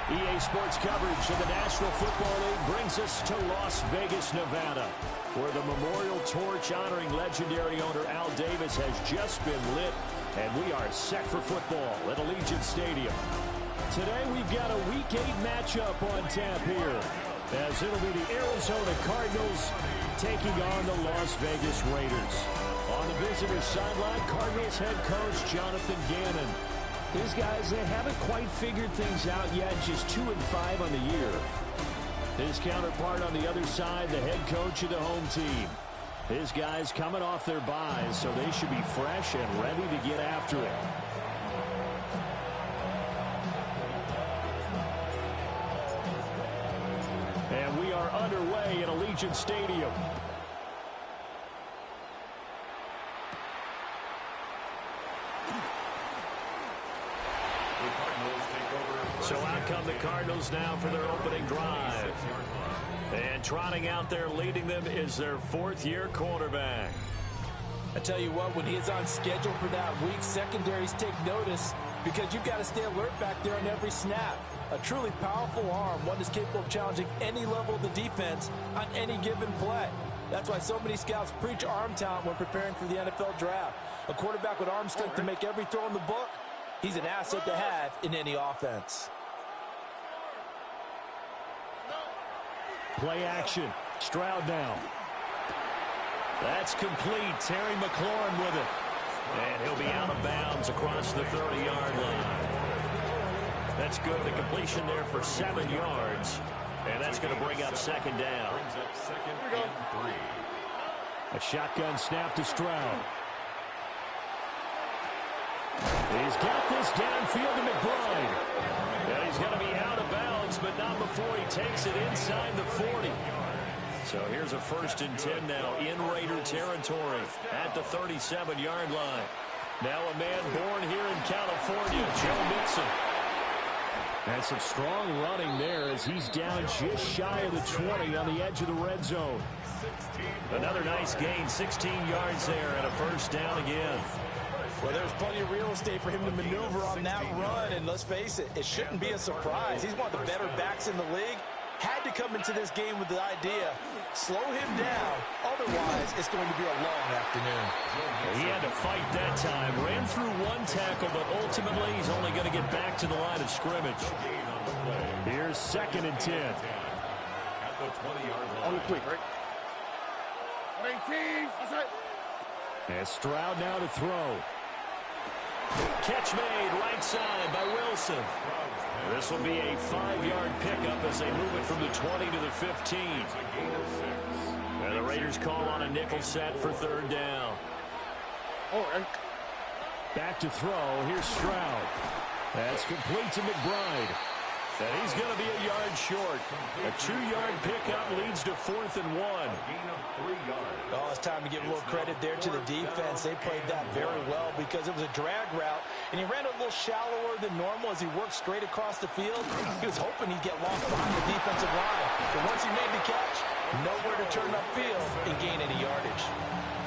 EA Sports coverage of the National Football League brings us to Las Vegas, Nevada, where the memorial torch honoring legendary owner Al Davis has just been lit, and we are set for football at Allegiant Stadium. Today we've got a Week 8 matchup on tap here, as it'll be the Arizona Cardinals taking on the Las Vegas Raiders. On the visitor's sideline, Cardinals head coach Jonathan Gannon. These guys, they haven't quite figured things out yet, just 2-5 on the year. His counterpart on the other side, the head coach of the home team. His guys coming off their byes, so they should be fresh and ready to get after it. And we are underway at Allegiant Stadium. So out come the Cardinals now for their opening drive. And trotting out there leading them is their fourth-year quarterback. I tell you what, when he is on schedule for that week, secondaries take notice because you've got to stay alert back there on every snap. A truly powerful arm, one is capable of challenging any level of the defense on any given play. That's why so many scouts preach arm talent when preparing for the NFL draft. A quarterback with arm strength to make every throw in the book, he's an asset to have in any offense. Play action. Stroud now. That's complete. Terry McLaurin with it. And he'll be out of bounds across the 30-yard line. That's good. The completion there for 7 yards. And that's going to bring up second down. A shotgun snap to Stroud. He's got this downfield to McBride. And he's going to be out of bounds, but not before he takes it inside the 40. So here's a 1st and 10 now in Raider territory at the 37-yard line. Now a man born here in California, Joe Mixon. And some strong running there as he's down just shy of the 20 on the edge of the red zone. Another nice gain, 16 yards there, and a 1st down again. Well, there's plenty of real estate for him to maneuver on that run, and let's face it, it shouldn't be a surprise. He's one of the better backs in the league. Had to come into this game with the idea, slow him down, otherwise it's going to be a long afternoon. He had to fight that time, ran through one tackle, but ultimately he's only going to get back to the line of scrimmage. Here's 2nd and 10. At the 20-yard line. On the quick, right? And Stroud now to throw. Catch made right side by Wilson. This will be a 5-yard pickup as they move it from the 20 to the 15. And the Raiders call on a nickel set for 3rd down. Back to throw. Here's Stroud. That's complete to McBride. And he's going to be a yard short. A 2-yard pickup leads to 4th and 1. Oh, it's time to give a little credit there to the defense. They played that very well because it was a drag route, and he ran a little shallower than normal as he worked straight across the field. He was hoping he'd get lost behind the defensive line. But once he made the catch, nowhere to turn upfield and gain any yardage.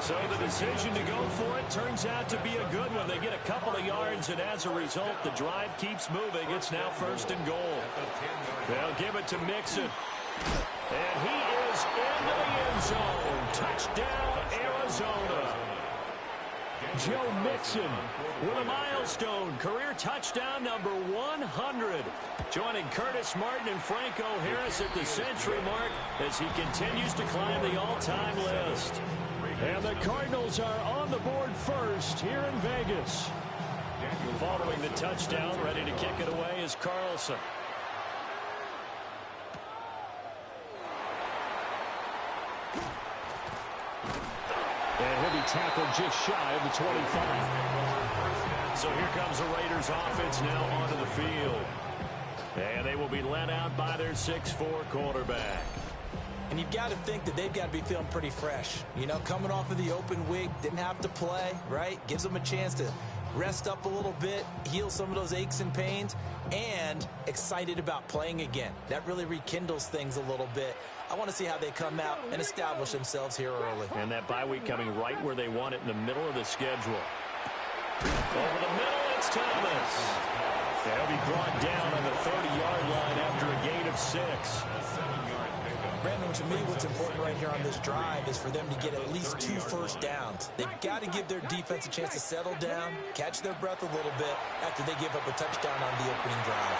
So the decision to go for it turns out to be a good one. They get a couple of yards, and as a result, the drive keeps moving. It's now 1st and goal. They'll give it to Mixon. And he is into the end zone. Touchdown, Arizona. Joe Mixon with a milestone. Career touchdown number 100. Joining Curtis Martin and Franco Harris at the century mark as he continues to climb the all-time list. And the Cardinals are on the board first here in Vegas. Following the touchdown, ready to kick it away is Carlson. And he'll be tackled just shy of the 25. So here comes the Raiders offense now onto the field. And they will be led out by their 6'4" quarterback. And you've got to think that they've got to be feeling pretty fresh. You know, coming off of the open week, didn't have to play, right? Gives them a chance to rest up a little bit, heal some of those aches and pains, and excited about playing again. That really rekindles things a little bit. I want to see how they come out and establish themselves here early. And that bye week coming right where they want it, in the middle of the schedule. Over the middle, it's Thomas. They'll be brought down on the 30-yard line after a gain of 6. Brandon, to me, what's important right here on this drive is for them to get at least 2 first downs. They've got to give their defense a chance to settle down, catch their breath a little bit after they give up a touchdown on the opening drive.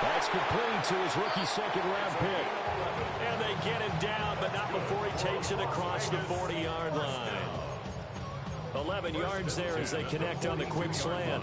That's complete to his rookie second-round pick. And they get him down, but not before he takes it across the 40-yard line. 11 yards there as they connect on the quick slant.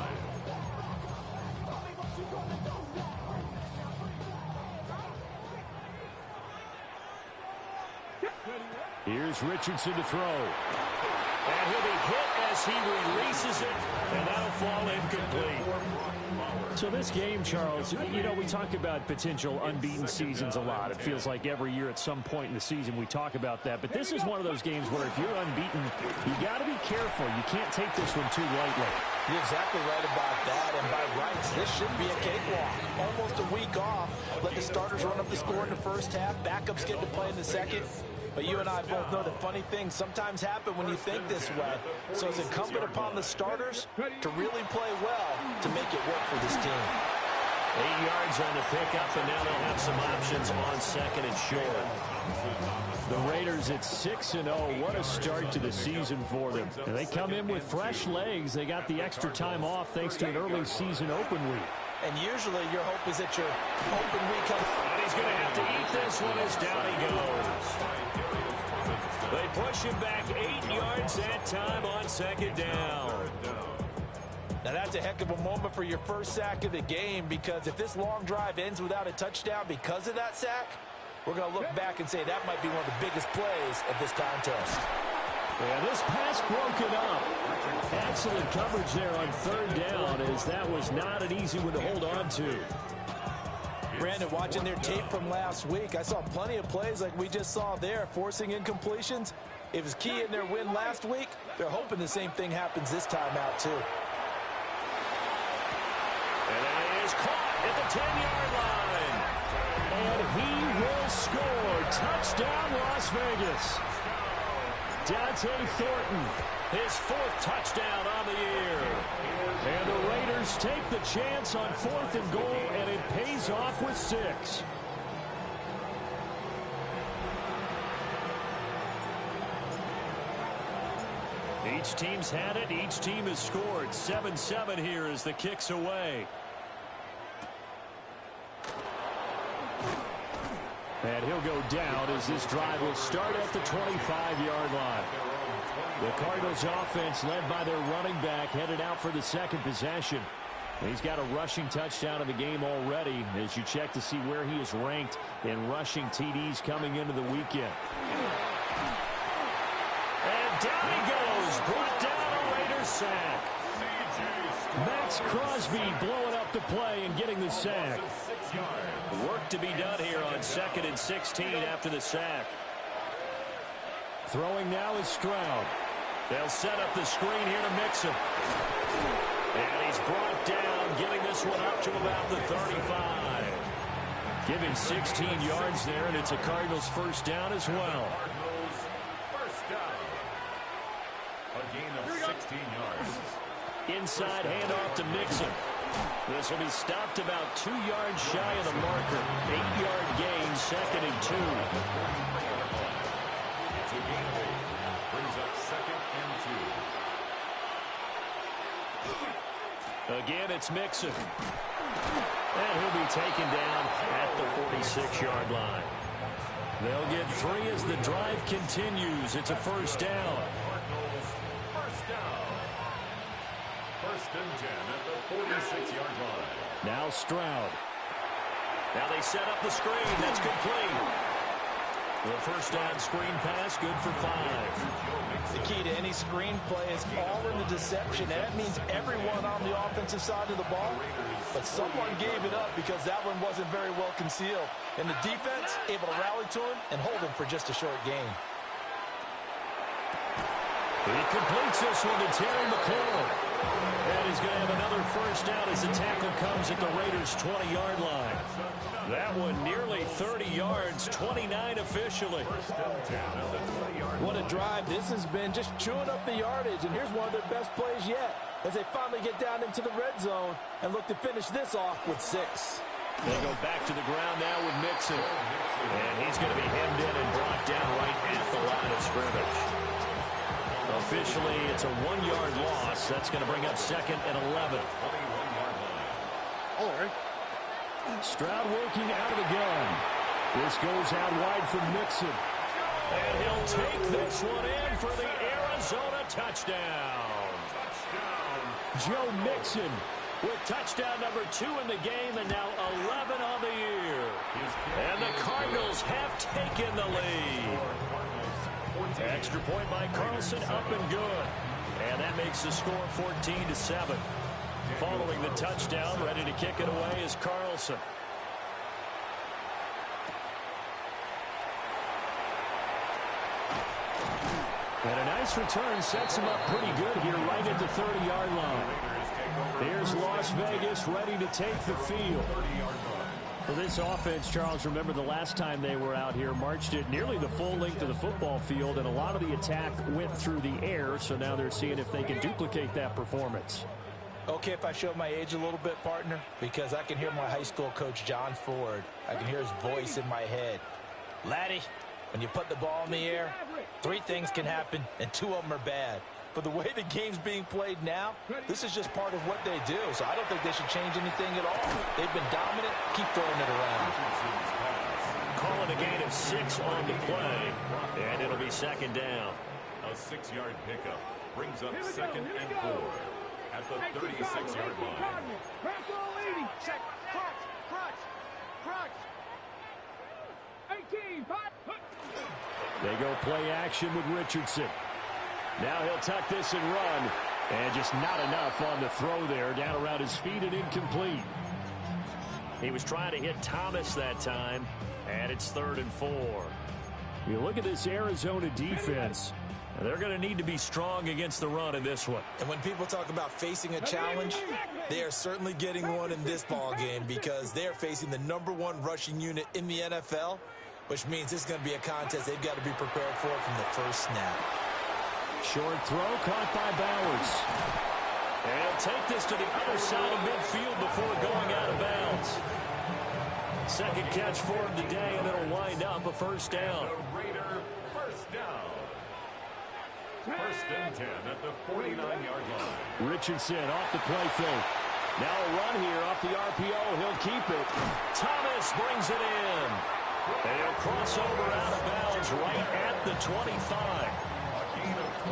Here's Richardson to throw. And he'll be hit as he releases it, and that'll fall incomplete. So this game, Charles, you know, we talk about potential unbeaten seasons a lot. It feels like every year at some point in the season we talk about that. But this is one of those games where if you're unbeaten, you got to be careful. You can't take this one too lightly. You're exactly right about that, and by rights, this should be a cakewalk. Almost a week off. Let the starters run up the score in the first half. Backups get to play in the second. But you and I both know that funny things sometimes happen when you think this way. So it's incumbent upon the starters to really play well to make it work for this team. 8 yards on the pickup, and now they'll have some options on second and short. The Raiders at 6-0. What a start to the season for them. And they come in with fresh legs. They got the extra time off thanks to an early season open week. And usually your hope is that your open week comes. And he's going to have to eat this one as down he goes. They push him back 8 yards that time on second down. Now that's a heck of a moment for your first sack of the game, because if this long drive ends without a touchdown because of that sack, we're going to look back and say that might be one of the biggest plays of this contest. Yeah, this pass broken up. Excellent coverage there on third down, as that was not an easy one to hold on to. Brandon, watching their tape from last week, I saw plenty of plays like we just saw there, forcing incompletions. It was key in their win last week. They're hoping the same thing happens this time out, too. And that is caught at the 10-yard line. And he will score. Touchdown, Las Vegas. Dante Thornton, his 4th touchdown on the year. And the Raiders take the chance on 4th and goal, and it pays off with 6. Each team's had it. Each team has scored. 7-7 here as the kick's away. And he'll go down as this drive will start at the 25-yard line. The Cardinals offense, led by their running back, headed out for the second possession. He's got a rushing touchdown in the game already as you check to see where he is ranked in rushing TDs coming into the weekend. And down he goes, brought down a Raiders sack. Max Crosby blowing up the play and getting the sack. Work to be done here on 2nd and 16 after the sack. Throwing now is Stroud. They'll set up the screen here to mix him. And he's brought down, getting this one up to about the 35. Give him 16 yards there, and it's a Cardinals first down as well. First down. A gain of 16 yards. Inside handoff to Mixon. This will be stopped about 2 yards shy of the marker. 8-yard gain, 2nd and 2. It's a gain of 8. Brings up 2nd and 2. Again, it's Mixon. And he'll be taken down at the 46-yard line. They'll get 3 as the drive continues. It's a first down. First down. 1st and 10 at the 46-yard line. Now Stroud. Now they set up the screen. That's complete. The first down screen pass, good for 5. The key to any screen play is all in the deception. And that means everyone on the offensive side of the ball. But someone gave it up because that one wasn't very well concealed. And the defense able to rally to him and hold him for just a short gain. He completes this one to Terry McLaurin. And he's going to have another first down as the tackle comes at the Raiders' 20-yard line. That one nearly 30 yards, 29 officially. What a drive this has been, just chewing up the yardage. And here's one of their best plays yet as they finally get down into the red zone and look to finish this off with 6. They go back to the ground now with Mixon. And he's going to be hemmed in and brought down right at the line of scrimmage. Officially, it's a 1-yard loss. That's going to bring up 2nd and 11. All right. Stroud working out of the gun. This goes out wide from Mixon. And he'll take this one in for the Arizona touchdown. Joe Mixon with touchdown number 2 in the game and now 11 on the year. And the Cardinals have taken the lead. Extra point by Carlson, up and good. And that makes the score 14-7. Following the touchdown, ready to kick it away is Carlson. And a nice return sets him up pretty good here right at the 30-yard line. Here's Las Vegas ready to take the field. For this offense, Charles, remember the last time they were out here, marched it nearly the full length of the football field, and a lot of the attack went through the air, so now they're seeing if they can duplicate that performance. Okay, if I show my age a little bit, partner, because I can hear my high school coach, John Ford. I can hear his voice in my head. Laddie, when you put the ball in the air, 3 things can happen, and 2 of them are bad. But the way the game's being played now, this is just part of what they do. So I don't think they should change anything at all. They've been dominant. Keep throwing it around. Calling a gain of 6 on the play, and it'll be 2nd down. A 6-yard pickup brings up 2nd and 4 at the 36-yard line. Check. Crutch. 18. They go play action with Richardson. Now he'll tuck this and run. And just not enough on the throw there. Down around his feet and incomplete. He was trying to hit Thomas that time. And it's 3rd and 4. You look at this Arizona defense. They're going to need to be strong against the run in this one. And when people talk about facing a challenge, they are certainly getting one in this ball game because they are facing the #1 rushing unit in the NFL, which means this is going to be a contest they've got to be prepared for from the first snap. Short throw caught by Bowers. And he'll take this to the other side of midfield before going out of bounds. 2nd catch for him today, and it'll wind up a first down. The Raider first down. 1st and 10 at the 49-yard line. Richardson off the play fake. Now a run here off the RPO. He'll keep it. Thomas brings it in. And he'll cross over out of bounds right at the 25.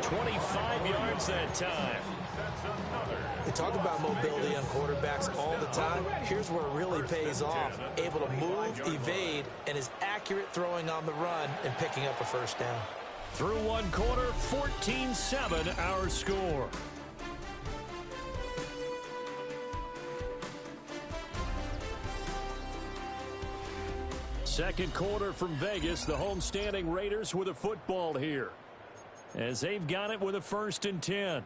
25 yards that time. They talk about mobility on quarterbacks all the time. Here's where it really pays off. Able to move, evade, and is accurate throwing on the run and picking up a first down. Through 1 quarter, 14-7 our score. Second quarter from Vegas, the homestanding Raiders with a football here, as they've got it with a 1st and 10.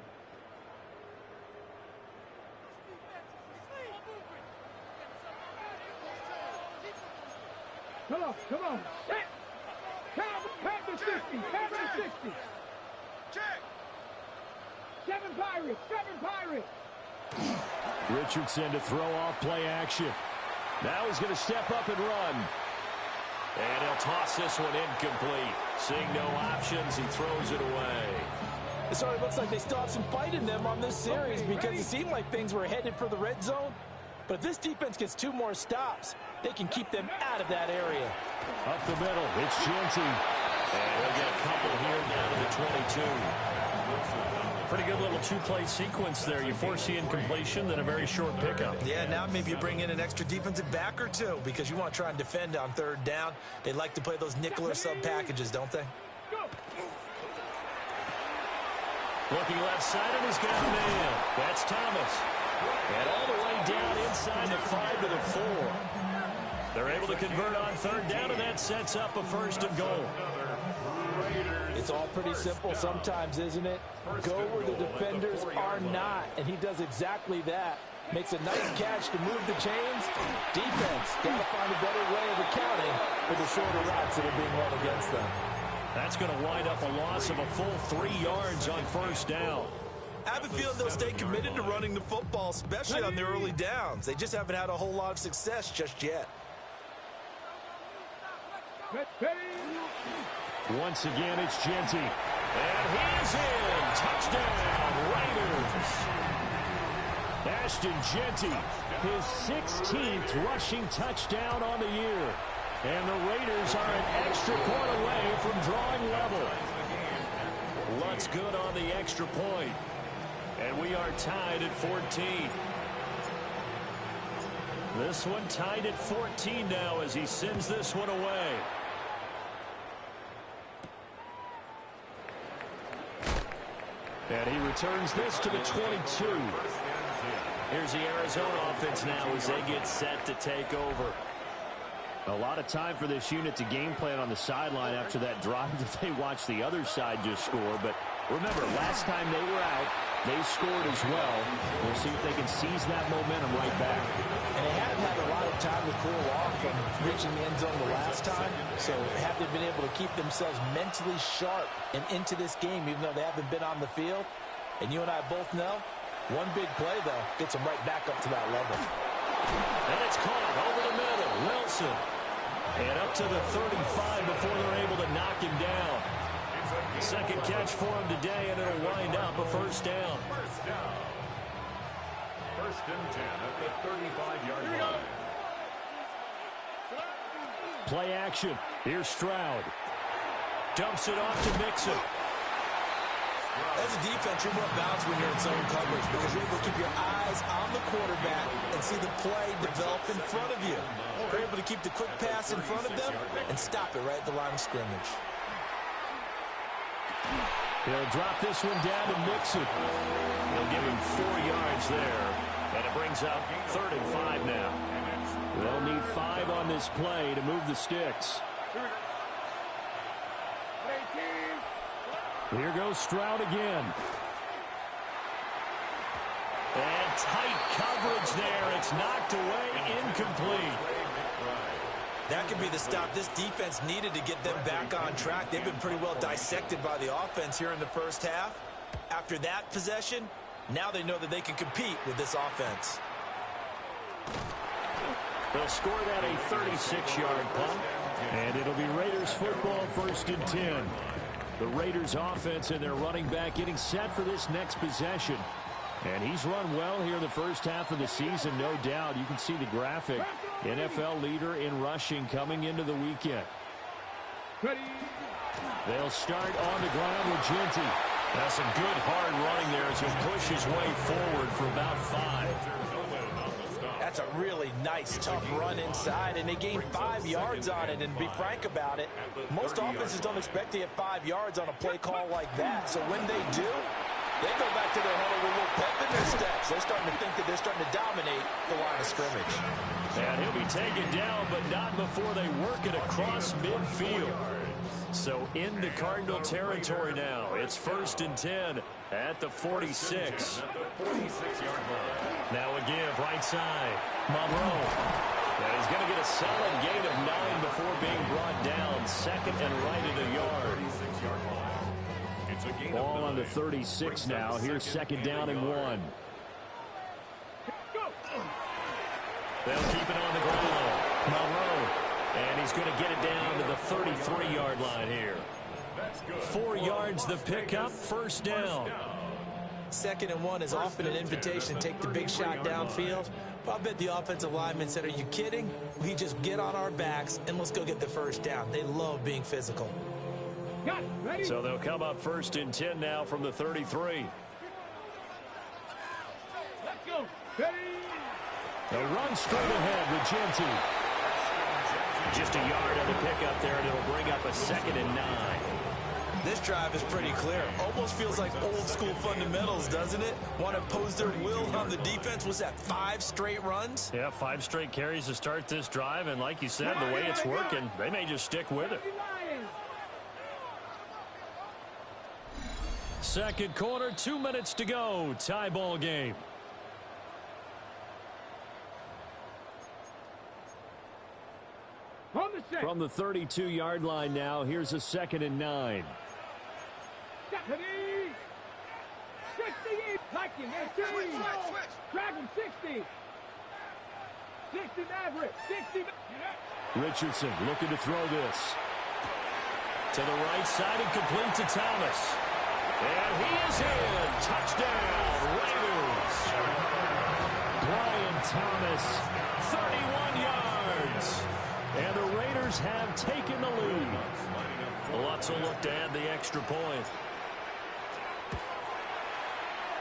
Come on. Pat the 60. Check. 7 Pirates. Richardson to throw off play action. Now he's going to step up and run. And he'll toss this one incomplete. Seeing no options, he throws it away. It sort of looks like they still have some fight in them on this series because it seemed like things were headed for the red zone. But if this defense gets 2 more stops, they can keep them out of that area. Up the middle, it's Genty. And he'll get a couple here down to the 22. Pretty good little 2-play sequence there. You force the incompletion, then a very short pickup. Yeah, now maybe you bring in an extra defensive back or 2 because you want to try and defend on 3rd down. They like to play those nickel or sub packages, don't they? Looking left side, and he's got a man. That's Thomas. And all the way down inside the 5 to the 4. They're able to convert on 3rd down, and that sets up a 1st and goal. It's all pretty simple sometimes, isn't it? Go where the defenders are not, and he does exactly that. Makes a nice catch to move the chains. Defense got to find a better way of accounting for the shorter routes that are being run against them. That's going to wind up a loss of a full 3 yards on first down. I have a feeling they'll stay committed to running the football, especially on their early downs. They just haven't had a whole lot of success just yet. Once again, it's Genty. And he's in. Touchdown, Raiders. Ashton Genty, his 16th rushing touchdown on the year. And the Raiders are an extra point away from drawing level. Lutz good on the extra point. And we are tied at 14. This one tied at 14 now as he sends this one away. And he returns this to the 22. Here's the Arizona offense now as they get set to take over. A lot of time for this unit to game plan on the sideline after that drive that they watched the other side just score. But remember, last time they were out, they scored as well. We'll see if they can seize that momentum right back. And they haven't had a lot of time to cool off from reaching the end zone the last time. So have they been able to keep themselves mentally sharp and into this game, even though they haven't been on the field? And you and I both know, one big play, though, gets them right back up to that level. And it's caught over the middle. Wilson. And up to the 35 before they're able to knock him down. Second catch for him today, and it'll wind up a first down. First and 10 at the 35-yard line. Play action. Here's Stroud. Dumps it off to Mixon. As a defense, you're more balanced when you're in zone coverage because you're able to keep your eyes on the quarterback and see the play develop in front of you. You're able to keep the quick pass in front of them and stop it right at the line of scrimmage. He'll drop this one down to Mixon. They'll give him 4 yards there. And it brings up 3rd and 5 now. They'll need 5 on this play to move the sticks. Here goes Stroud again. And tight coverage there. It's knocked away, incomplete. That could be the stop this defense needed to get them back on track. They've been pretty well dissected by the offense here in the first half. After that possession, now they know that they can compete with this offense. They'll score that a 36-yard punt. And it'll be Raiders football, 1st and 10. The Raiders offense and their running back getting set for this next possession. And he's run well here in the first half of the season, no doubt. You can see the graphic. NFL leader in rushing coming into the weekend. They'll start on the ground with Genty. That's some good hard running there as he'll push his way forward for about 5. That's a really nice, tough run inside, and they gained 5 yards on it. And to be frank about it, most offenses don't expect to get 5 yards on a play call like that. So when they do, they go back to their huddle with a little pep in their steps. They're starting to think that they're starting to dominate the line of scrimmage. And he'll be taken down, but not before they work it across midfield. So into Cardinal territory now. It's 1st and 10 at the 46. Now a give, right side. Monroe. And he's going to get a solid gain of 9 before being brought down. 2nd and right at a yard. Ball on the 36 now. Here's 2nd down and 1. They'll keep it on the ground. Monroe. And he's going to get it down to the 33-yard line here. 4 yards the pickup, 1st down. 2nd and 1 is often an invitation to take the big shot downfield. But I bet the offensive lineman said, are you kidding? We just get on our backs and let's go get the 1st down. They love being physical. So they'll come up 1st and 10 now from the 33. Let's go. Ready. They run straight ahead with Genty. Just a yard on the pickup there, and it'll bring up a 2nd and 9. This drive is pretty clear. Almost feels like old school fundamentals, doesn't it? Want to impose their will on the defense. Was that 5 straight runs? Yeah, 5 straight carries to start this drive, and like you said, the way it's working, they may just stick with it. second quarter, 2 minutes to go. Tie ball game. From the 32-yard line now, here's a 2nd and 9. Stephanie! 60! Hiking, 18! Dragon, 60! 60 Maverick! 60! Richardson looking to throw this. To the right side and complete to Thomas. And he is in. Touchdown, Raiders. Brian Thomas, 31 yards. And the Raiders have taken the lead. Lots of look to add the extra point.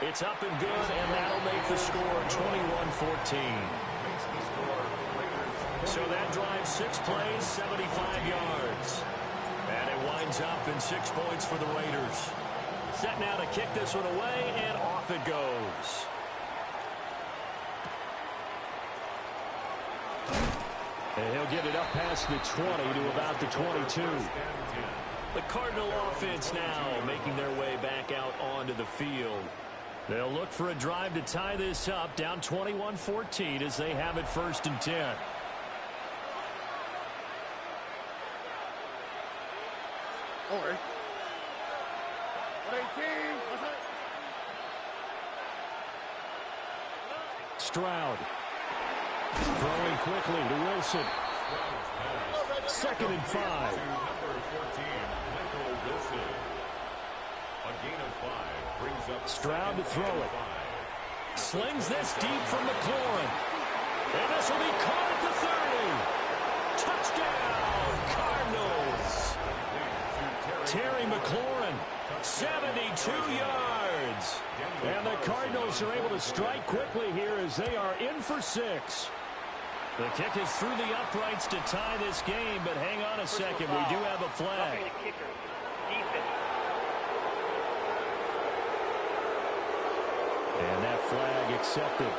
It's up and good, and that'll make the score 21-14. So that drives 6 plays, 75 yards. And it winds up in 6 points for the Raiders. Set now to kick this one away, and off it goes. And he'll get it up past the 20 to about the 22. The Cardinal offense now making their way back out onto the field. They'll look for a drive to tie this up, down 21-14 as they have it 1st and 10. Over. 18. Stroud. Throwing quickly to Wilson. 2nd and 5. Stroud to throw it. Slings this deep from McLaurin. And this will be caught at the 30. Touchdown, Cardinals. Terry McLaurin, 72 yards. And the Cardinals are able to strike quickly here as they are in for 6. The kick is through the uprights to tie this game, but hang on a second. We do have a flag. And that flag accepted.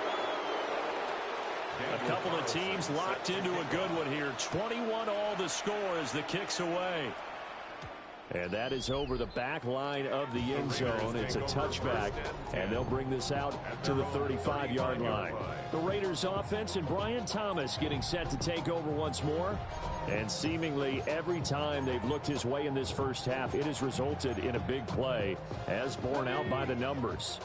A couple of teams locked into a good one here. 21 all the score as the kick's away. And that is over the back line of the end zone. It's a touchback, and they'll bring this out to the 35-yard line. The Raiders offense and Brian Thomas getting set to take over once more. And seemingly every time they've looked his way in this first half, it has resulted in a big play, as borne out by the numbers.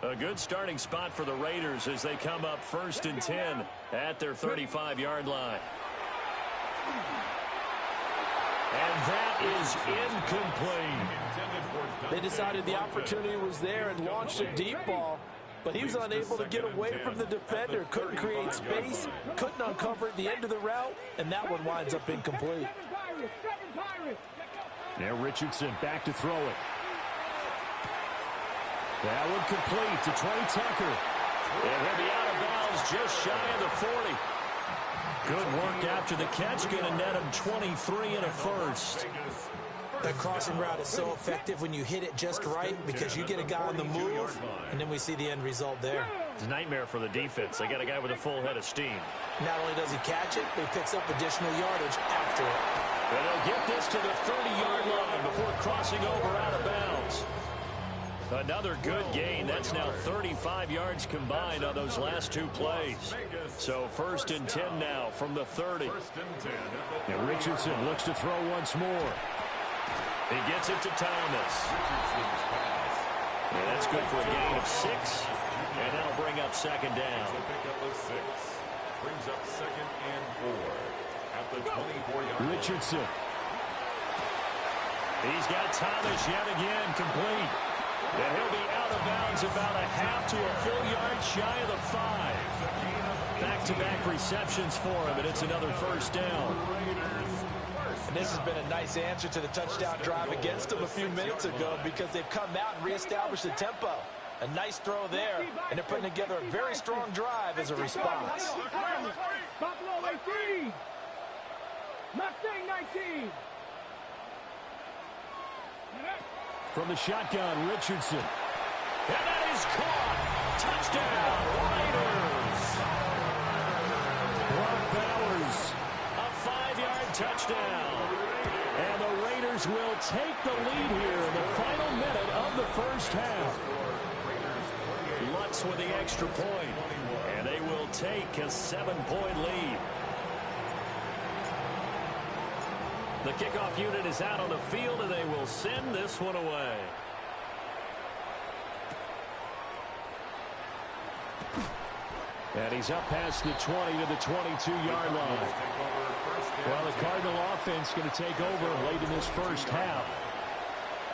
A good starting spot for the Raiders as they come up 1st and 10 at their 35-yard line. And that is incomplete. They decided the opportunity was there and launched a deep ball, but he was unable to get away from the defender, couldn't create space, couldn't uncover the end of the route, and that one winds up incomplete. Now Richardson back to throw it. That one complete to Trey Tucker. And he'll be out of bounds just shy of the 40. Good work after the catch, going to net him 23 and a first. That crossing route is so effective when you hit it just right because you get a guy on the move, and then we see the end result there. It's a nightmare for the defense. They got a guy with a full head of steam. Not only does he catch it, but he picks up additional yardage after it. And they'll get this to the 30-yard line before crossing over out of bounds. Another good gain. That's now 35 yards combined on those last 2 plays. So 1st and 10 now from the 30. And Richardson looks to throw once more. He gets it to Thomas. And that's good for a gain of 6. And that'll bring up 2nd down. Brings up 2nd and 4 at the 24-yard line. Richardson. He's got Thomas yet again complete. And he'll be out of bounds about a half to a full yard shy of the 5. Back-to-back receptions for him, and it's another 1st down. And this has been a nice answer to the touchdown drive against them a few minutes ago because they've come out and reestablished the tempo. A nice throw there, and they're putting together a very strong drive as a response. Buffalo 18. Mustang 19. From the shotgun, Richardson. And that is caught. Touchdown, Raiders. Brock Bowers, a 5-yard touchdown. And the Raiders will take the lead here in the final minute of the first half. Lutz with the extra point. And they will take a 7-point lead. The kickoff unit is out on the field, and they will send this one away. And he's up past the 20 to the 22-yard line. Well, the Cardinal offense going to take over late in this first half.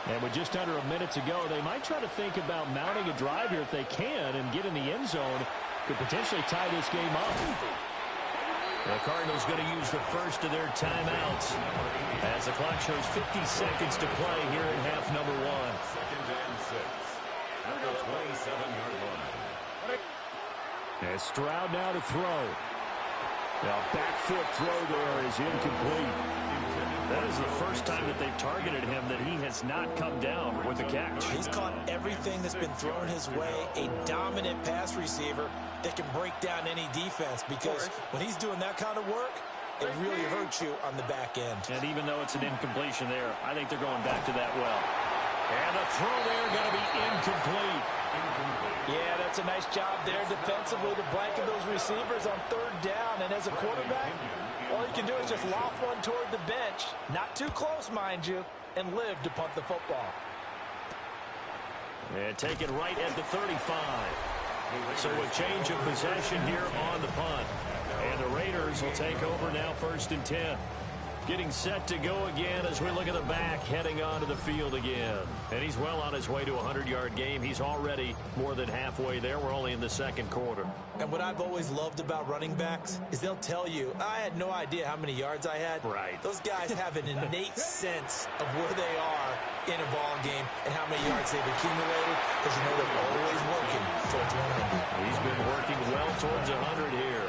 And with just under a minute to go, they might try to think about mounting a drive here if they can and get in the end zone. Could potentially tie this game up. The Cardinals going to use the first of their timeouts as the clock shows 50 seconds to play here in half number 1. 2nd and 6 at the 27-yard line. And Stroud now to throw. Now back foot throw there is incomplete. That is the first time that they've targeted him that he has not come down with a catch. He's caught everything that's been thrown his way. A dominant pass receiver that can break down any defense, because when he's doing that kind of work, it really hurts you on the back end. And even though it's an incompletion there, I think they're going back to that well. And the throw there going to be incomplete. Yeah, that's a nice job there defensively to blanket those receivers on 3rd down. And as a quarterback, all you can do is just loft one toward the bench. Not too close, mind you, and live to punt the football. And take it right at the 35. So a change of possession here on the punt. And the Raiders will take over now 1st and 10. Getting set to go again as we look at the back, heading onto the field again. And he's well on his way to a 100-yard game. He's already more than halfway there. We're only in the 2nd quarter. And what I've always loved about running backs is they'll tell you, I had no idea how many yards I had. Right. Those guys have an innate sense of where they are in a ball game and how many yards they've accumulated, because you know they're always working towards 100. He's been working well towards 100 here.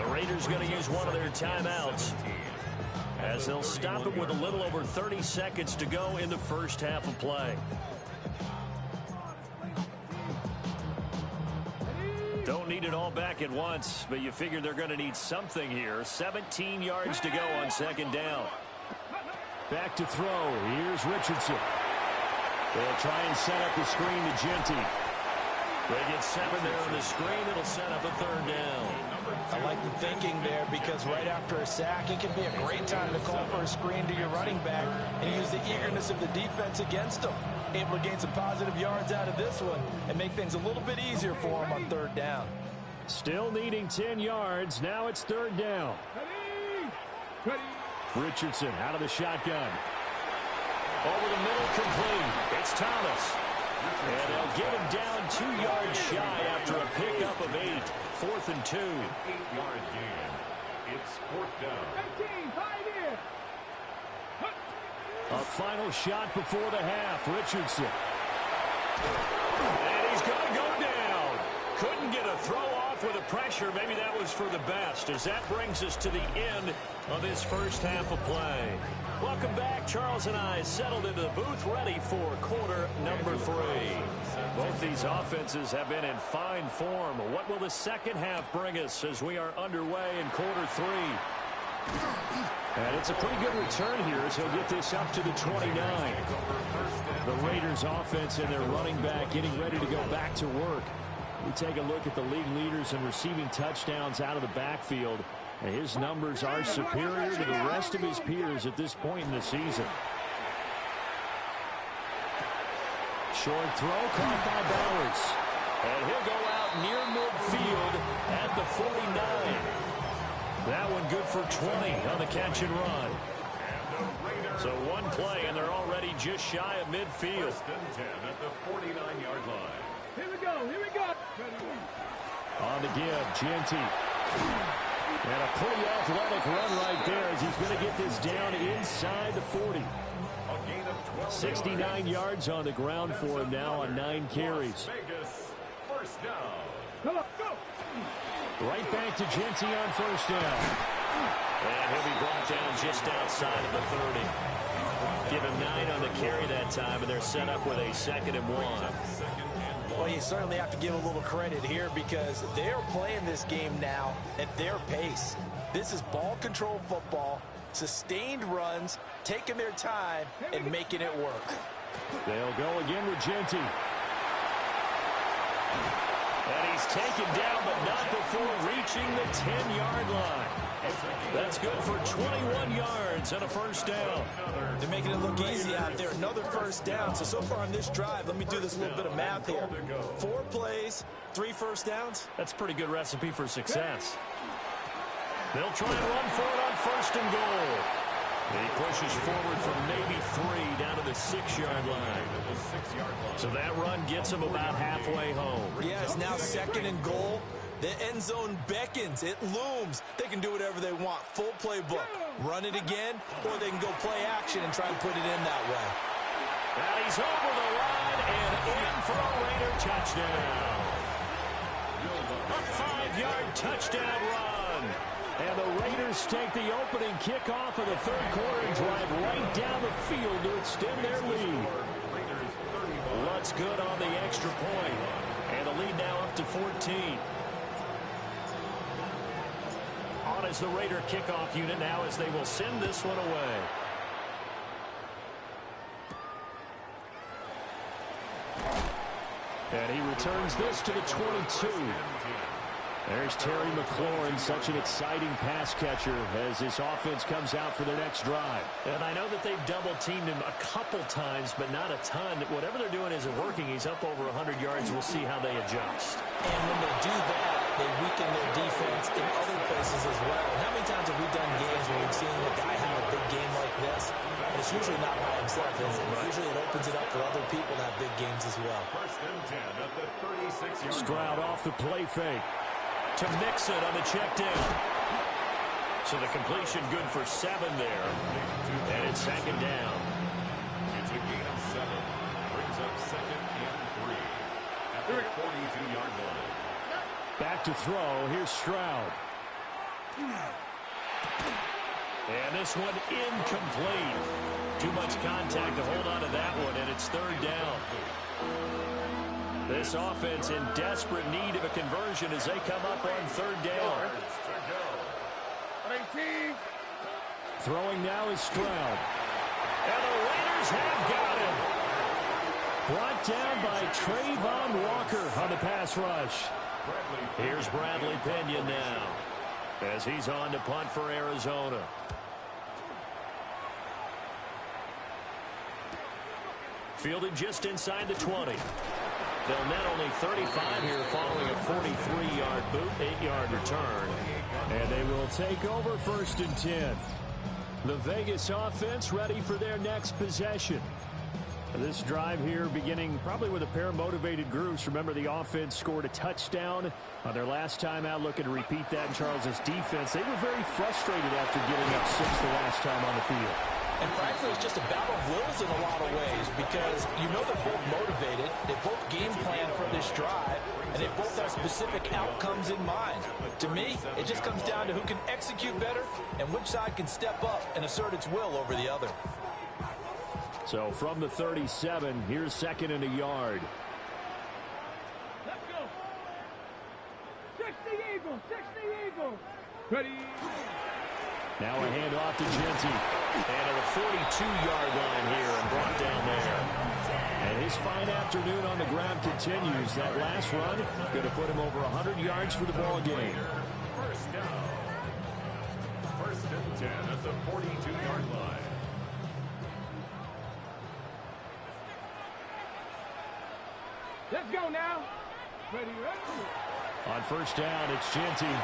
The Raiders going to use one of their timeouts, as they'll stop it with a little over 30 seconds to go in the first half of play. Don't need it all back at once, but you figure they're going to need something here. 17 yards to go on 2nd down. Back to throw. Here's Richardson. They'll try and set up the screen to Genty. They get 7 there on the screen. It'll set up a 3rd down. I like the thinking there, because right after a sack, it can be a great time to call for a screen to your running back and use the eagerness of the defense against them. Able to gain some positive yards out of this one and make things a little bit easier for them on 3rd down. Still needing 10 yards. Now it's 3rd down. Richardson out of the shotgun. Over the middle, complete. It's Thomas. And they'll get him down 2 yards shy after a pickup of 8. 4th and 2. 8-yard gain. It's 4th down. A final shot before the half. Richardson. And he's going to go down. Couldn't get a throw off with the pressure. Maybe that was for the best, as that brings us to the end of this first half of play. Welcome back. Charles and I settled into the booth, ready for quarter number 3. Both these offenses have been in fine form. What will the second half bring us as we are underway in quarter 3? And it's a pretty good return here as he'll get this up to the 29. The Raiders offense and their running back getting ready to go back to work. We take a look at the league leaders in receiving touchdowns out of the backfield. And his numbers are superior to the rest of his peers at this point in the season. Short throw caught by Bowers. And he'll go out near midfield at the 49. That one good for 20 on the catch and run. So one play, and they're already just shy of midfield. 1st and 10 at the 49-yard line. Here we go, here we go. On the give, Genty. And a pretty athletic run right there as he's going to get this down inside the 40. 69 yards on the ground for him now on 9 carries. Vegas, 1st down. Come on, go. Right back to Genty on 1st down. And he'll be brought down just outside of the 30. Give him 9 on the carry that time, and they're set up with a 2nd and 1. Well, you certainly have to give a little credit here, because they're playing this game now at their pace. This is ball control football. Sustained runs, taking their time, and making it work. They'll go again with Genty. And he's taken down, but not before reaching the 10-yard line. That's good for 21 yards and a first down. They're making it look easy out there. Another first down. So far on this drive, let me do this little bit of math here. 4 plays, 3 first downs. That's a pretty good recipe for success. They'll try and run for it on first and goal. He pushes forward from maybe 3 down to the 6-yard line. So that run gets him about halfway home. Yeah, it's now second and goal. The end zone beckons. It looms. They can do whatever they want. Full playbook. Run it again, or they can go play action and try and put it in that way. And he's over the line and in for a Raider touchdown. A 5-yard touchdown run. And the Raiders take the opening kickoff of the third quarter and drive right down the field to extend their lead. Lutz good on the extra point. And the lead now up to 14. On as the Raider kickoff unit now as they will send this one away. And he returns this to the 22. There's Terry McLaurin, such an exciting pass catcher as this offense comes out for their next drive. And I know that they've double-teamed him a couple times, but not a ton. Whatever they're doing isn't working. He's up over 100 yards. We'll see how they adjust. And when they do that, they weaken their defense in other places as well. And how many times have we done games where we've seen a guy have a big game like this? And it's usually not by himself, is it? Usually it opens it up for other people to have big games as well. First and 10 at the 36-yard line. Stroud off the play fake to mix it on the check down. So the completion good for 7 there. And it's second down. It's a gain of 7. Brings up second and 3 at the 42-yard line. Back to throw. Here's Stroud. And this one incomplete. Too much contact to hold on to that one, and it's third down. This offense in desperate need of a conversion as they come up on third down. Throwing now is Stroud. And the Raiders have got him. Brought down by Trayvon Walker on the pass rush. Here's Bradley Pinion now as he's on to punt for Arizona. Fielded just inside the 20. They'll net only 35 here following a 43-yard boot, 8-yard return. And they will take over first and 10. The Vegas offense ready for their next possession. This drive here beginning probably with a pair of motivated groups. Remember, the offense scored a touchdown on their last time out. Looking to repeat that in Charles' defense. They were very frustrated after getting up 6 the last time on the field. And frankly, it's just a battle of wills in a lot of ways because you know they're both motivated. They both game plan for this drive, and they both have specific outcomes in mind. To me, it just comes down to who can execute better and which side can step up and assert its will over the other. So from the 37, here's second and a yard. Let's go. 60 Eagles, 60 Eagles. Ready. Now a handoff to Genty. And at the 42-yard line here and brought down there. And his fine afternoon on the ground continues. That last run going to put him over 100 yards for the ball game. First down. First and 10 at the 42-yard line. Let's go now. Ready, ready. On first down, it's Genty.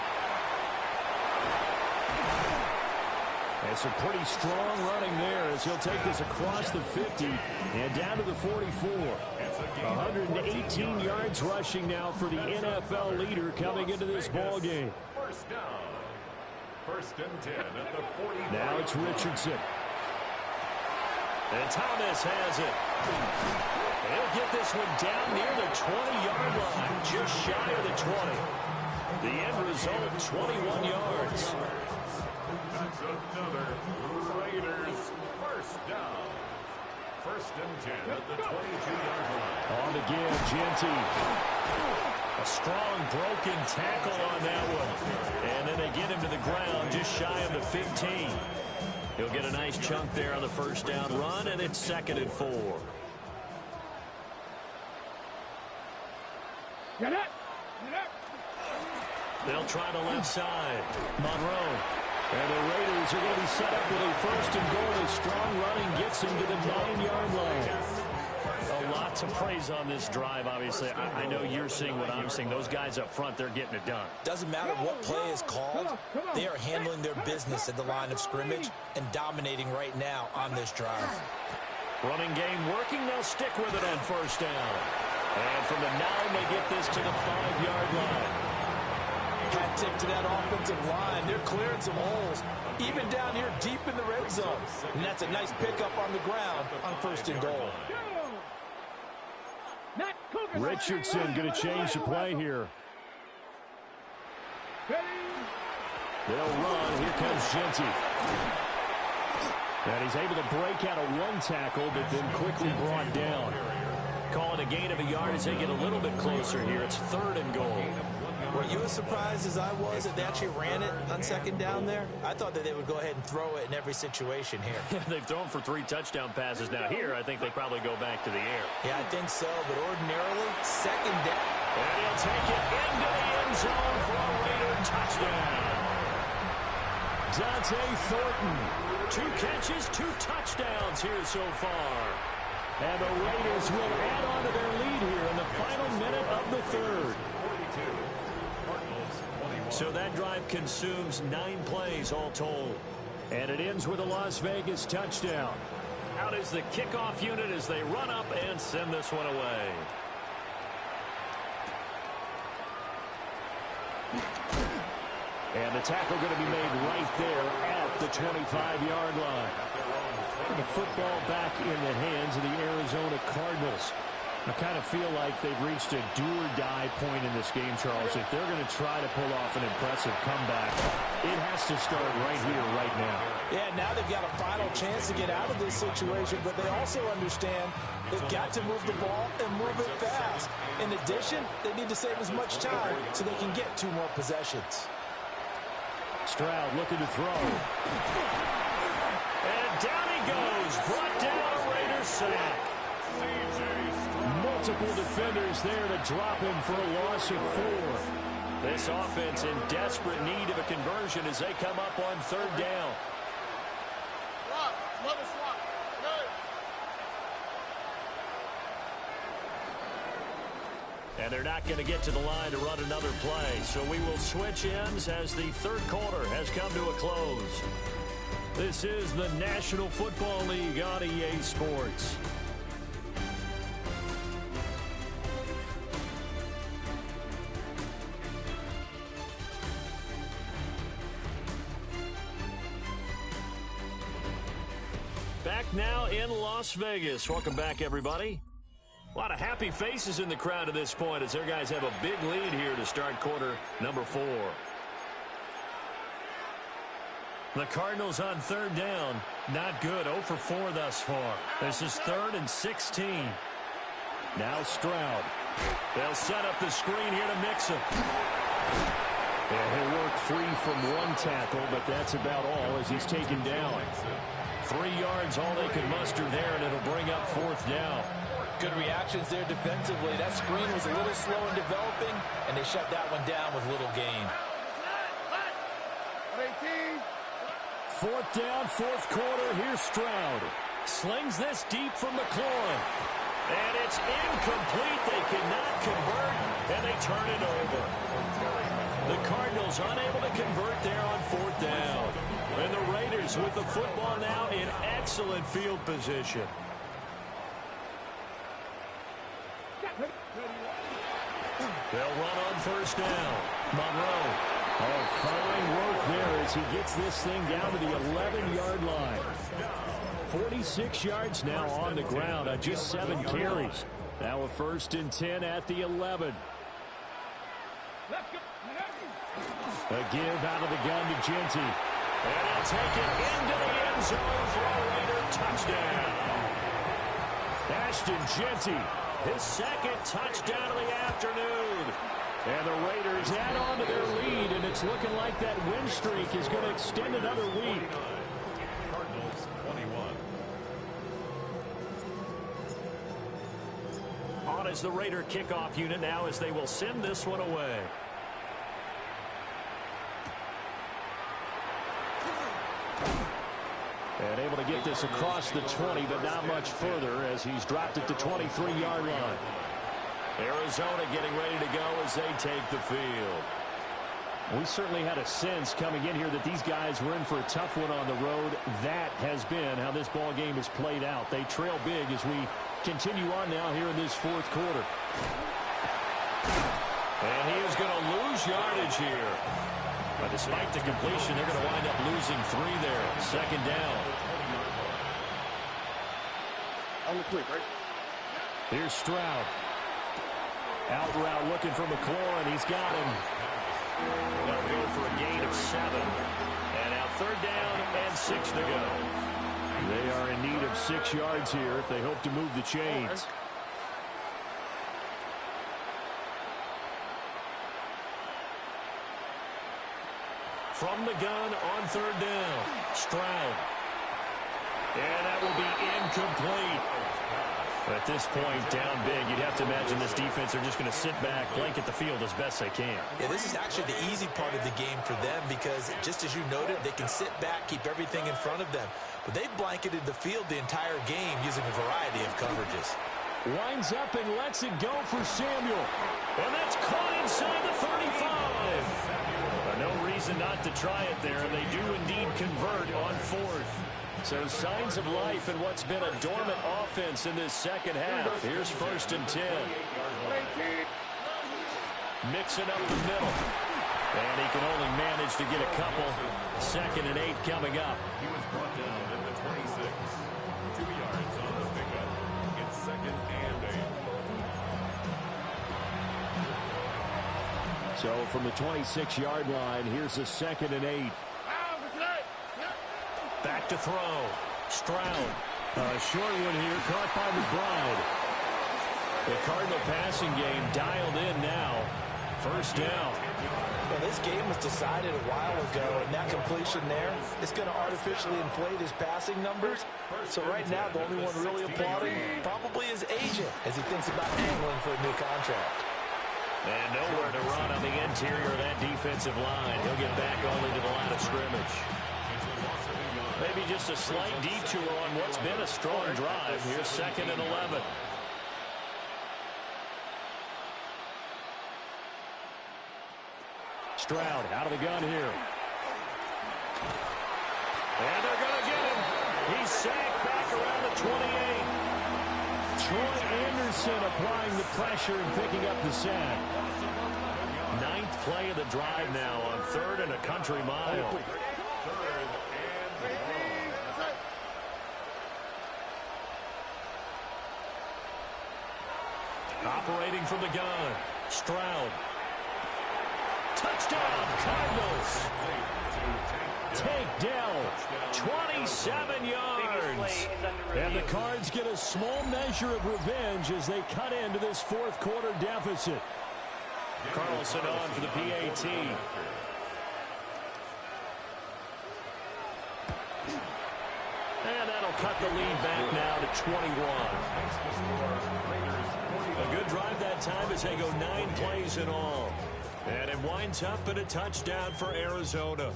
And some pretty strong running there as he'll take this across the 50 and down to the 44. 118 yards rushing now for the NFL leader coming into this ball game. First down. First and 10 at the 40. Now it's Richardson. And Thomas has it. He'll get this one down near the 20-yard line, just shy of the 20. The end result, 21 yards. That's another Raiders first down. First and 10 at the 22-yard line. On the give, Genty. A strong broken tackle on that one. And then they get him to the ground just shy of the 15. He'll get a nice chunk there on the first down run, and it's 2nd and 4. Get it! They'll try the left side. Monroe. And the Raiders are going to be set up with a 1st and goal. A strong running gets him to the 9-yard line. A lot to praise on this drive, obviously. I know you're seeing what I'm seeing. Those guys up front, they're getting it done. Doesn't matter what play is called. They are handling their business at the line of scrimmage and dominating right now on this drive. Running game working. They'll stick with it on 1st down. And from the 9, they get this to the 5-yard line. Hat tip to that offensive line. They're clearing some holes, even down here deep in the red zone. And that's a nice pickup on the ground on 1st and goal. Richardson going to change the play here. They'll run. Here comes Genty. And he's able to break out of 1 tackle, but then quickly brought down. Calling a gain of a yard as they get a little bit closer here. It's 3rd and goal. Were you as surprised as I was that they actually ran it on 2nd down there? I thought that they would go ahead and throw it in every situation here. They've thrown for 3 touchdown passes. Now here, I think they probably go back to the air. Yeah, I think so, but ordinarily, 2nd down. And he'll take it into the end zone for a Raider touchdown. Dante Thornton, 2 catches, 2 touchdowns here so far. And the Raiders will add on to their lead here in the final minute of the 3rd. So that drive consumes 9 plays all told. And it ends with a Las Vegas touchdown. Out is the kickoff unit as they run up and send this one away. And the tackle going to be made right there at the 25-yard line. The football back in the hands of the Arizona Cardinals. I kind of feel like they've reached a do-or-die point in this game, Charles. If they're going to try to pull off an impressive comeback, it has to start right here, right now. Yeah, now they've got a final chance to get out of this situation, but they also understand they've got to move the ball and move it fast. In addition, they need to save as much time so they can get 2 more possessions. Stroud looking to throw. And down he goes. Brought down a Raiders sack. Multiple defenders there to drop him for a loss of 4. This offense in desperate need of a conversion as they come up on 3rd down. And they're not going to get to the line to run another play. So we will switch ends as the 3rd quarter has come to a close. This is the National Football League on EA Sports. Back now in Las Vegas. Welcome back, everybody. A lot of happy faces in the crowd at this point as their guys have a big lead here to start quarter number 4. The Cardinals on 3rd down. Not good. 0 for 4 thus far. This is 3rd and 16. Now Stroud. They'll set up the screen here to mix him. And he'll work free from 1 tackle, but that's about all as he's taken down. 3 yards, all they can muster there, and it'll bring up 4th down. Good reactions there defensively. That screen was a little slow in developing, and they shut that one down with little gain. 4th down, 4th quarter. Here's Stroud. Slings this deep from McLaurin. And it's incomplete. They cannot convert, and they turn it over. The Cardinals unable to convert there on 4th down. And the Raiders with the football now in excellent field position. They'll run on 1st down. Monroe. Oh, fine work there as he gets this thing down to the 11-yard line. 46 yards now on the ground on just 7 carries. Now a 1st and 10 at the 11. A give out of the gun to Genty. And he'll take it into the end zone for a Raider touchdown. Ashton Genty, his 2nd touchdown of the afternoon. And the Raiders add on to their lead, and it's looking like that win streak is going to extend another week. on as the Raider kickoff unit now as they will send this one away. And able to get this across the 20, but not much further as he's dropped it to 23-yard line. Arizona getting ready to go as they take the field. We certainly had a sense coming in here that these guys were in for a tough one on the road. That has been how this ball game has played out. They trail big as we continue on now here in this fourth quarter. And he is going to lose yardage here. But despite the completion, they're going to wind up losing 3 there. Second down. On the quick, right? Here's Stroud. Out route looking for McLaurin. He's got him. They'll go for a gain of 7. And now third down and 6 to go. They are in need of 6 yards here if they hope to move the chains. From the gun on third down. Stroud. And that will be incomplete. At this point, down big, you'd have to imagine this defense are just going to sit back, blanket the field as best they can. Yeah, this is actually the easy part of the game for them because, just as you noted, they can sit back, keep everything in front of them. But they've blanketed the field the entire game using a variety of coverages. Winds up and lets it go for Samuel. And that's caught inside the 35. No reason not to try it there, and they do indeed convert on fourth. So signs of life in what's been a dormant offense in this second half. Here's 1st and 10. Mixing up the middle. And he can only manage to get a couple. 2nd and 8 coming up. He was brought down at the 26. 2 yards on the pickup. It's 2nd and 8. So from the 26-yard line, here's a 2nd and 8. Back to throw. Stroud. A short one here, caught by McBride. The Cardinal passing game dialed in now. 1st down. Well, this game was decided a while ago, and that completion there is going to artificially inflate his passing numbers. So right now, the only one really applauding probably his agent as he thinks about angling for a new contract. And nowhere to run on the interior of that defensive line. He'll get back only to the line of scrimmage. Maybe just a slight detour on what's been a strong drive. Here's 2nd and 11. Stroud out of the gun here. And they're going to get him. He's sacked back around the 28. Troy Anderson applying the pressure and picking up the sack. 9th play of the drive now on 3rd and a country mile. Operating from the gun. Stroud. Touchdown, Cardinals. Takedown. 27 yards. And the Cards get a small measure of revenge as they cut into this fourth quarter deficit. Carlson on for the PAT. And that'll cut the lead back now to 21. A good drive that time as they go 9 plays in all. And it winds up in a touchdown for Arizona.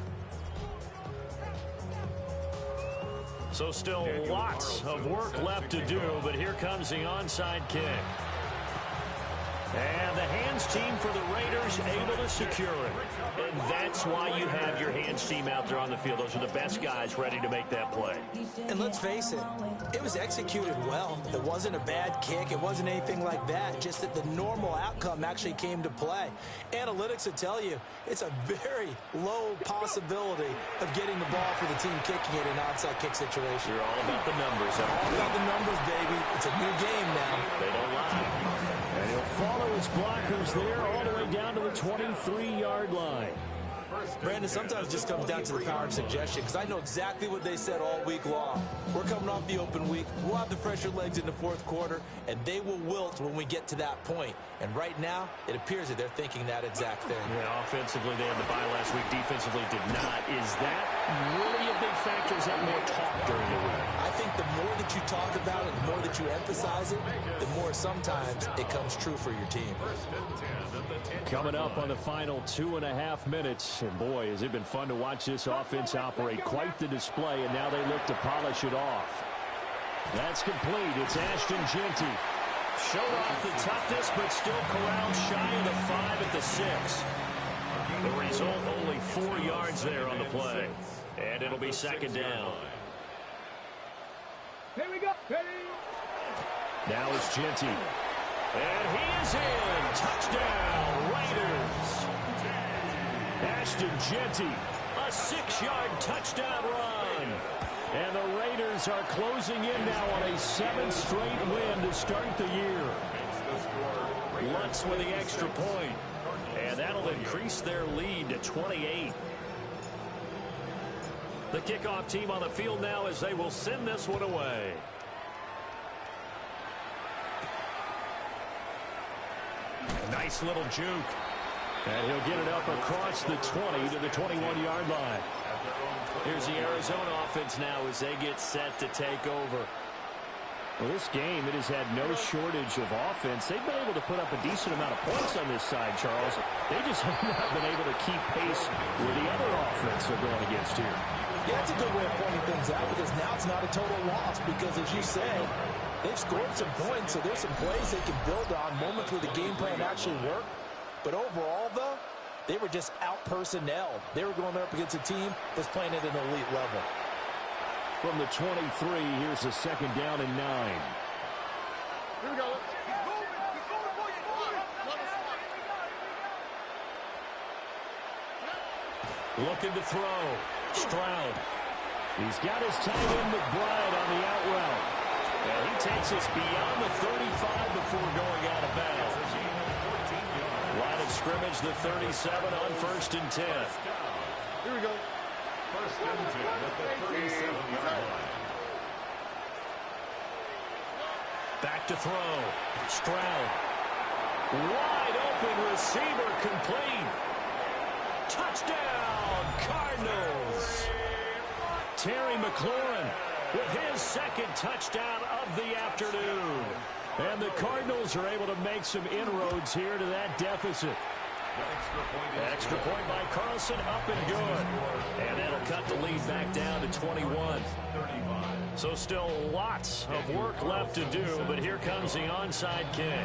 So still lots of work left to do, but here comes the onside kick. And the hands team for the Raiders able to secure it. And that's why you have your hands team out there on the field. Those are the best guys ready to make that play. And let's face it, it was executed well. It wasn't a bad kick. It wasn't anything like that. Just that the normal outcome actually came to play. Analytics will tell you it's a very low possibility of getting the ball for the team kicking it in an onside kick situation. You're all about the numbers. All about the numbers, baby. It's a new game now. They don't lie. And he'll follow his blockers there all the way down to the 23-yard line. Brandon, sometimes it just comes down to the power of suggestion because I know exactly what they said all week long. We're coming off the open week. We'll have the fresher legs in the fourth quarter, and they will wilt when we get to that point. And right now, it appears that they're thinking that exact thing. Yeah, offensively, they had the bye last week. Defensively, did not. Is that really a big factor? Is that more talk during the week? I think the more that you talk about it, the more that you emphasize it, the more sometimes it comes true for your team. Coming up on the final 2.5 minutes. And boy, has it been fun to watch this offense operate. Quite the display, and now they look to polish it off. That's complete. It's Ashton Jeanty. Showed off the toughness, but still corralled shy of the 5 at the 6. The result, only 4 yards there on the play. And it'll be second down. Here we go. Ready? Now it's Jeanty. And he is in. Touchdown, Raiders. Ashton Jeanty, a 6-yard touchdown run. And the Raiders are closing in now on a 7th straight win to start the year. Lutz with the extra point. And that'll increase their lead to 28. The kickoff team on the field now as they will send this one away. Nice little juke. And he'll get it up across the 20 to the 21-yard line. Here's the Arizona offense now as they get set to take over. Well, this game, it has had no shortage of offense. They've been able to put up a decent amount of points on this side, Charles. They just have not been able to keep pace with the other offense they're going against here. Yeah, that's a good way of pointing things out because now it's not a total loss because, as you said, they've scored some points, so there's some plays they can build on, moments where the game plan actually worked. But overall, though, they were just out-personnel. They were going up against a team that's playing at an elite level. From the 23, here's a second down and 9. Here we go. Looking to throw. Stroud. He's got his tight end McBride on the out route. And he takes us beyond the 35 before going out of bounds. Line of scrimmage, the 37 on 1st and 10. Here we go. First and 10 at the 37-yard line. Back to throw. Stroud. Wide open receiver complete. Touchdown, Cardinals. Terry McLaurin with his second touchdown of the afternoon. And the Cardinals are able to make some inroads here to that deficit. Extra point by Carlson, up and good. And that'll cut the lead back down to 21. So still lots of work left to do, but here comes the onside kick.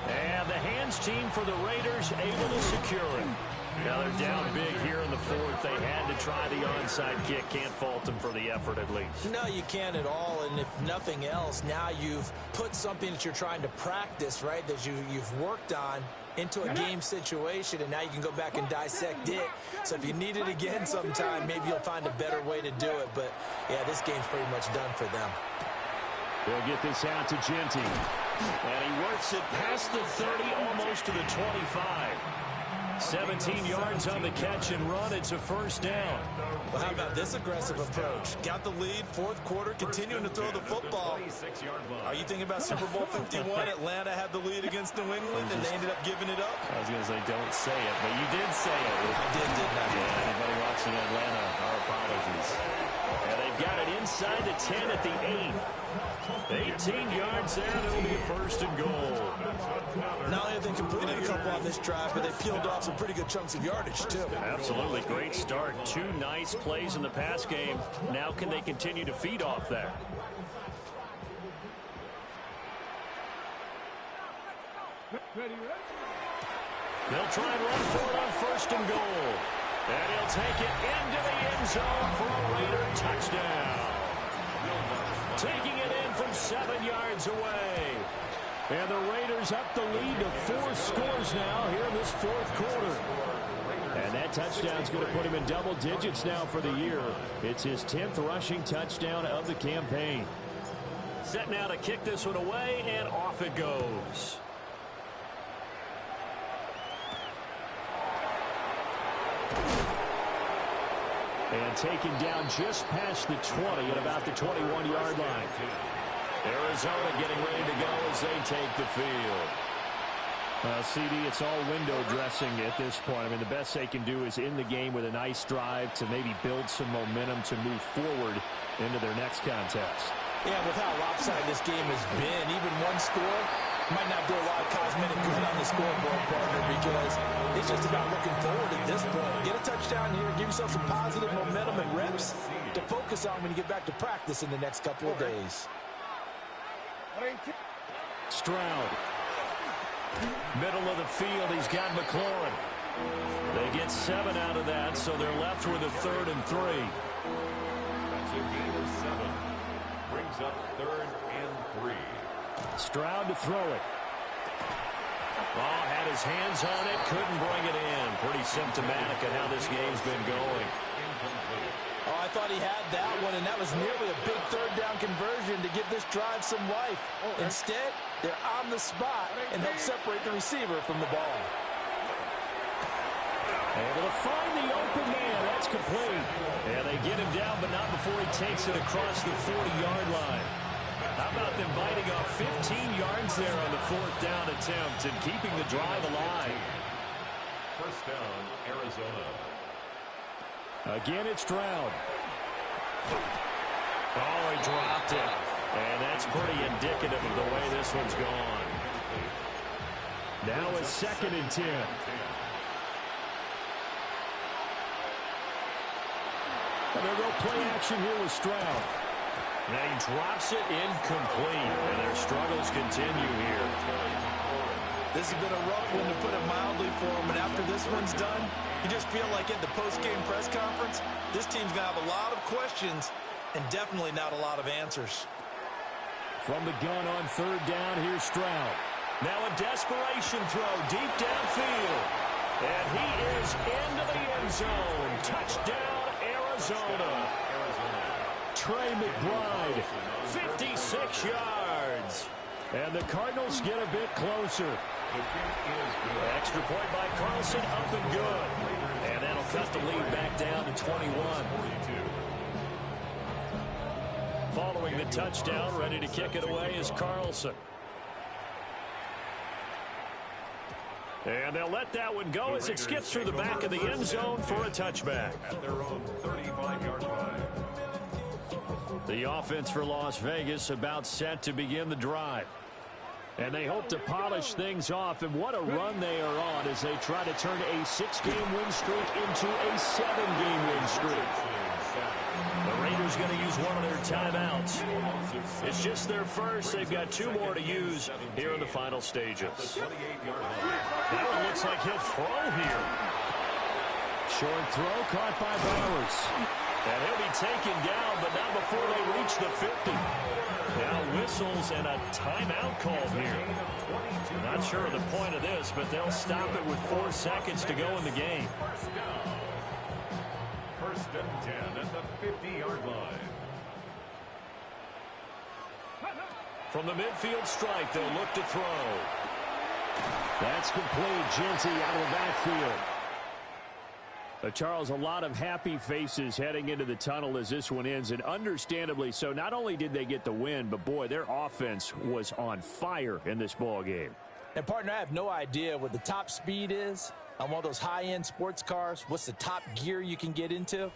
And the hands team for the Raiders able to secure it. Now they're down big here in the 4th. They had to try the onside kick. Can't fault them for the effort at least. No, you can't at all. And if nothing else, now you've put something that you're trying to practice, right, that you've worked on into a game situation, and now you can go back and dissect it. So if you need it again sometime, maybe you'll find a better way to do it. But, yeah, this game's pretty much done for them. They'll get this out to Jeanty. And he works it past the 30, almost to the 25. 17 yards on the catch and run. It's a first down. Well, how about this aggressive approach? Got the lead, 4th quarter, continuing to throw the football. Are you thinking about Super Bowl 51? Atlanta had the lead against New England, and they ended up giving it up? I was going to say, don't say it, but you did say it. I didn't I? Yeah, anybody watching Atlanta, our apologies. And they've got it inside the 10 at the 8. 18 yards there, and it'll be first and goal. Not only have they completed a couple on this drive, but they peeled off some pretty good chunks of yardage, too. Absolutely. Great start. 2 nice plays in the pass game. Now can they continue to feed off that? Ready? They'll try and run for it on first and goal. And he'll take it into the end zone for a Raider touchdown. Taking it in from 7 yards away. And the Raiders up the lead to 4 scores now here in this 4th quarter. And that touchdown's going to put him in double digits now for the year. It's his 10th rushing touchdown of the campaign. Set now to kick this one away, and off it goes. And taken down just past the 20 at about the 21-yard line. Arizona getting ready to go as they take the field. CD, it's all window dressing at this point. I mean, the best they can do is in the game with a nice drive to maybe build some momentum to move forward into their next contest. Yeah, with how lopsided this game has been, even one score might not do a lot of cosmetic good on the scoreboard, partner, because it's just about looking forward at this point. Get a touchdown here, give yourself some positive momentum and reps to focus on when you get back to practice in the next couple of days. Stroud. Middle of the field, he's got McLaurin. They get 7 out of that, so they're left with a 3rd and 3. That's a gain of 7. Brings up 3rd and 3. Stroud to throw it. Oh, had his hands on it, couldn't bring it in. Pretty symptomatic of how this game's been going. Oh, I thought he had that one, and that was nearly a big 3rd down conversion to give this drive some life. Instead, they're on the spot and help separate the receiver from the ball. Able to find the open man. That's complete. Yeah, they get him down, but not before he takes it across the 40-yard line. How about them biting off 15 yards there on the 4th down attempt and keeping the drive alive? First down, Arizona. Again, it's Stroud. Oh, he dropped it. And that's pretty indicative of the way this one's gone. Now it's 2nd and 10. And they'll go play action here with Stroud. Now he drops it incomplete, and their struggles continue here. This has been a rough one, to put it mildly, for him. And after this one's done, you just feel like at the post-game press conference, this team's going to have a lot of questions and definitely not a lot of answers. From the gun on 3rd down, here's Stroud. Now a desperation throw deep downfield. And he is into the end zone. Touchdown, Arizona. Trey McBride, 56 yards. And the Cardinals get a bit closer. Extra point by Carlson, up and good. And that'll cut the lead back down to 21. Following the touchdown, ready to kick it away is Carlson. And they'll let that one go as it skips through the back of the end zone for a touchback. At their own 35-yard line. The offense for Las Vegas about set to begin the drive. And they hope to polish things off. And what a run they are on as they try to turn a 6-game win streak into a 7-game win streak. The Raiders going to use one of their timeouts. It's just their first. They've got 2 more to use here in the final stages. That one looks like he'll throw here. Short throw caught by Bowers. And he'll be taken down, but not before they reach the 50. Now whistles and a timeout called here. Not sure of the point of this, but they'll stop it with 4 seconds to go in the game. First and 10 at the 50-yard line. From the midfield strike, they'll look to throw. That's complete. Genty out of the backfield. Charles, a lot of happy faces heading into the tunnel as this one ends, and understandably so. Not only did they get the win, but boy, their offense was on fire in this ball game. And partner, I have no idea what the top speed is on one of those high-end sports cars. What's the top gear you can get into?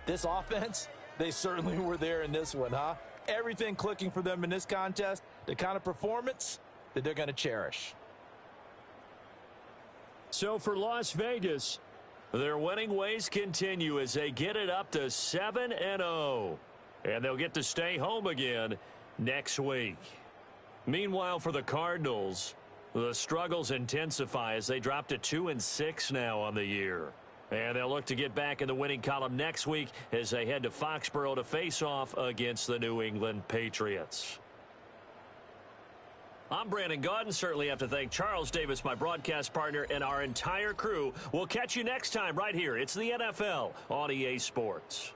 This offense, they certainly were there in this one, huh? Everything clicking for them in this contest, the kind of performance that they're going to cherish. So for Las Vegas, their winning ways continue as they get it up to 7-0. And they'll get to stay home again next week. Meanwhile, for the Cardinals, the struggles intensify as they drop to 2-6 now on the year. And they'll look to get back in the winning column next week as they head to Foxborough to face off against the New England Patriots. I'm Brandon Gaudin. Certainly have to thank Charles Davis, my broadcast partner, and our entire crew. We'll catch you next time right here. It's the NFL on EA Sports.